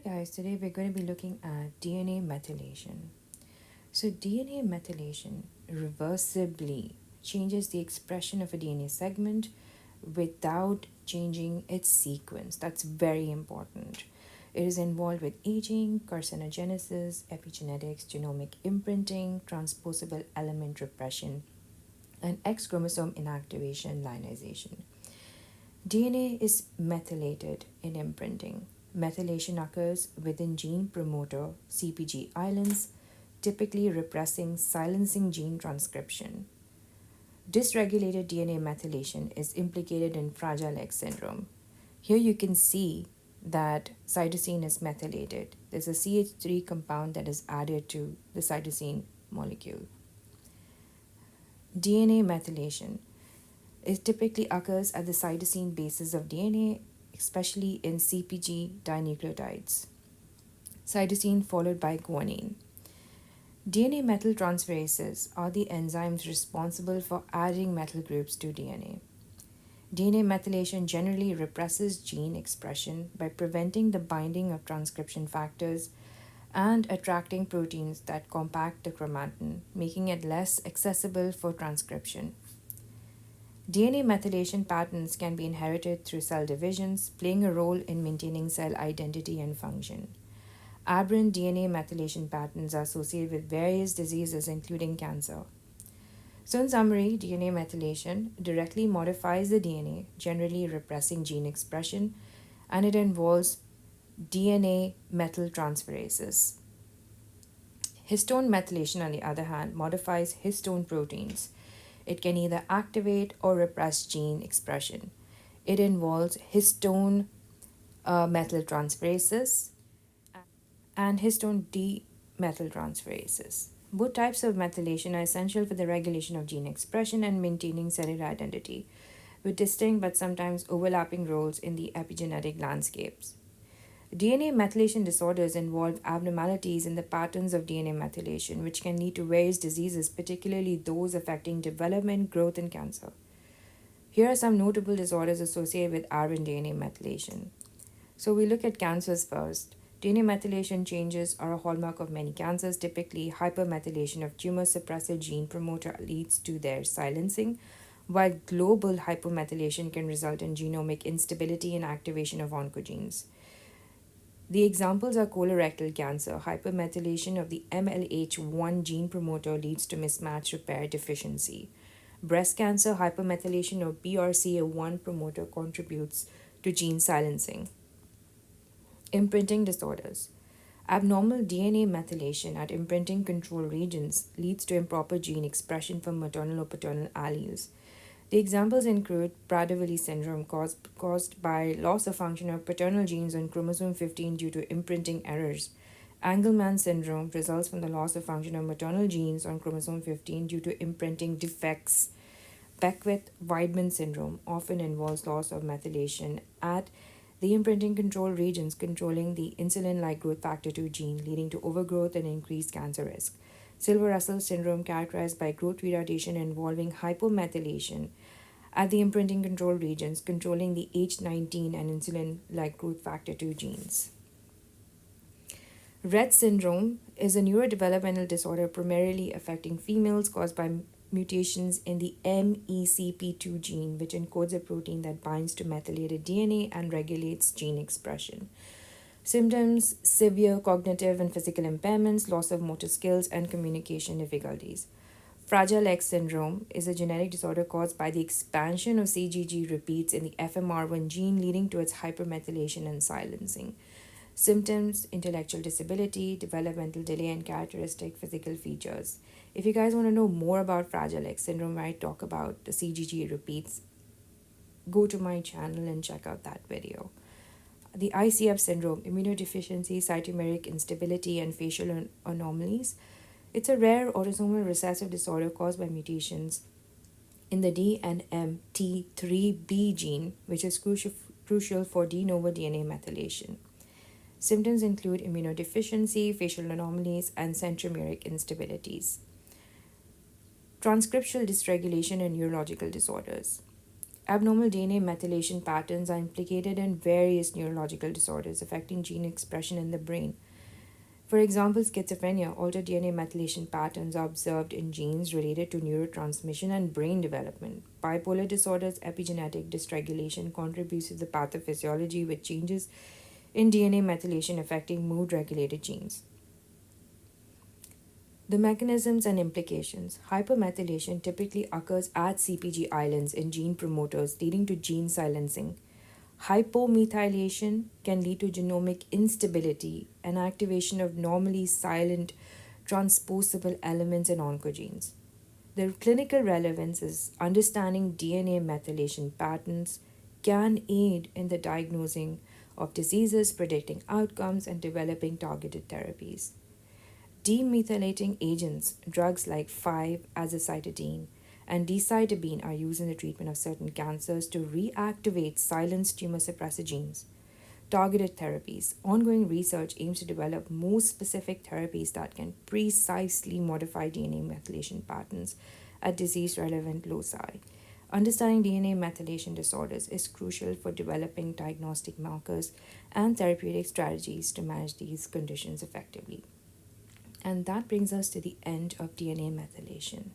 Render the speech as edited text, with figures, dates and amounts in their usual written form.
guys, today we're going to be looking at DNA methylation. So, DNA methylation reversibly changes the expression of a DNA segment without changing its sequence. That's very important. It is involved with aging, carcinogenesis, epigenetics, genomic imprinting, transposable element repression, and X chromosome inactivation lionization. DNA is methylated in imprinting. Methylation occurs within gene promoter CPG islands, typically repressing silencing gene transcription. Dysregulated DNA methylation is implicated in Fragile X syndrome. Here you can see that cytosine is methylated. There's a CH3 compound that is added to the cytosine molecule. DNA methylation. It typically occurs at the cytosine bases of DNA, especially in CpG dinucleotides. Cytosine followed by guanine. DNA methyltransferases are the enzymes responsible for adding methyl groups to DNA. DNA methylation generally represses gene expression by preventing the binding of transcription factors and attracting proteins that compact the chromatin, making it less accessible for transcription. DNA methylation patterns can be inherited through cell divisions, playing a role in maintaining cell identity and function. Aberrant DNA methylation patterns are associated with various diseases, including cancer. So, in summary, DNA methylation directly modifies the DNA, generally repressing gene expression, and it involves DNA methyltransferases. Histone methylation, on the other hand, modifies histone proteins. It can either activate or repress gene expression. It involves histone methyltransferases and histone demethyltransferases. Both types of methylation are essential for the regulation of gene expression and maintaining cellular identity, with distinct but sometimes overlapping roles in the epigenetic landscapes. DNA methylation disorders involve abnormalities in the patterns of DNA methylation, which can lead to various diseases, particularly those affecting development, growth, and cancer. Here are some notable disorders associated with aberrant DNA methylation. So, we look at cancers first. DNA methylation changes are a hallmark of many cancers. Typically, hypermethylation of tumor suppressor gene promoter leads to their silencing, while global hypomethylation can result in genomic instability and activation of oncogenes. The examples are colorectal cancer. Hypermethylation of the MLH1 gene promoter leads to mismatch repair deficiency. Breast cancer, hypermethylation of BRCA1 promoter contributes to gene silencing. Imprinting disorders. Abnormal DNA methylation at imprinting control regions leads to improper gene expression from maternal or paternal alleles. The examples include Prader-Willi syndrome caused by loss of function of paternal genes on chromosome 15 due to imprinting errors. Angelman syndrome results from the loss of function of maternal genes on chromosome 15 due to imprinting defects. Beckwith-Wiedemann syndrome often involves loss of methylation at the imprinting control regions controlling the insulin-like growth factor 2 gene, leading to overgrowth and increased cancer risk. Silver-Russell syndrome characterized by growth retardation involving hypomethylation at the imprinting control regions controlling the H19 and insulin-like growth factor 2 genes. Rett syndrome is a neurodevelopmental disorder primarily affecting females caused by mutations in the MECP2 gene, which encodes a protein that binds to methylated DNA and regulates gene expression. Symptoms: severe cognitive and physical impairments, loss of motor skills, and communication difficulties. Fragile X syndrome is a genetic disorder caused by the expansion of CGG repeats in the FMR1 gene, leading to its hypermethylation and silencing. Symptoms: intellectual disability, developmental delay, and characteristic physical features. If you guys want to know more about Fragile X syndrome, where I talk about the CGG repeats, go to my channel and check out that video. The ICF syndrome, immunodeficiency, cytomeric instability, and facial anomalies. It's a rare autosomal recessive disorder caused by mutations in the DNMT3B gene, which is crucial for de novo DNA methylation. Symptoms include immunodeficiency, facial anomalies, and centromeric instabilities. Transcriptional dysregulation and neurological disorders. Abnormal DNA methylation patterns are implicated in various neurological disorders affecting gene expression in the brain. For example, schizophrenia, altered DNA methylation patterns are observed in genes related to neurotransmission and brain development. Bipolar disorders, epigenetic dysregulation contributes to the pathophysiology with changes in DNA methylation affecting mood regulated genes. The mechanisms and implications. Hypermethylation typically occurs at CPG islands in gene promoters, leading to gene silencing. Hypomethylation can lead to genomic instability and activation of normally silent transposable elements in oncogenes. The clinical relevance is understanding DNA methylation patterns can aid in the diagnosing of diseases, predicting outcomes, and developing targeted therapies. Demethylating agents, drugs like 5-azacitidine and decitabine, are used in the treatment of certain cancers to reactivate silenced tumor suppressor genes. Targeted therapies. Ongoing research aims to develop more specific therapies that can precisely modify DNA methylation patterns at disease relevant loci. Understanding DNA methylation disorders is crucial for developing diagnostic markers and therapeutic strategies to manage these conditions effectively. And that brings us to the end of DNA methylation.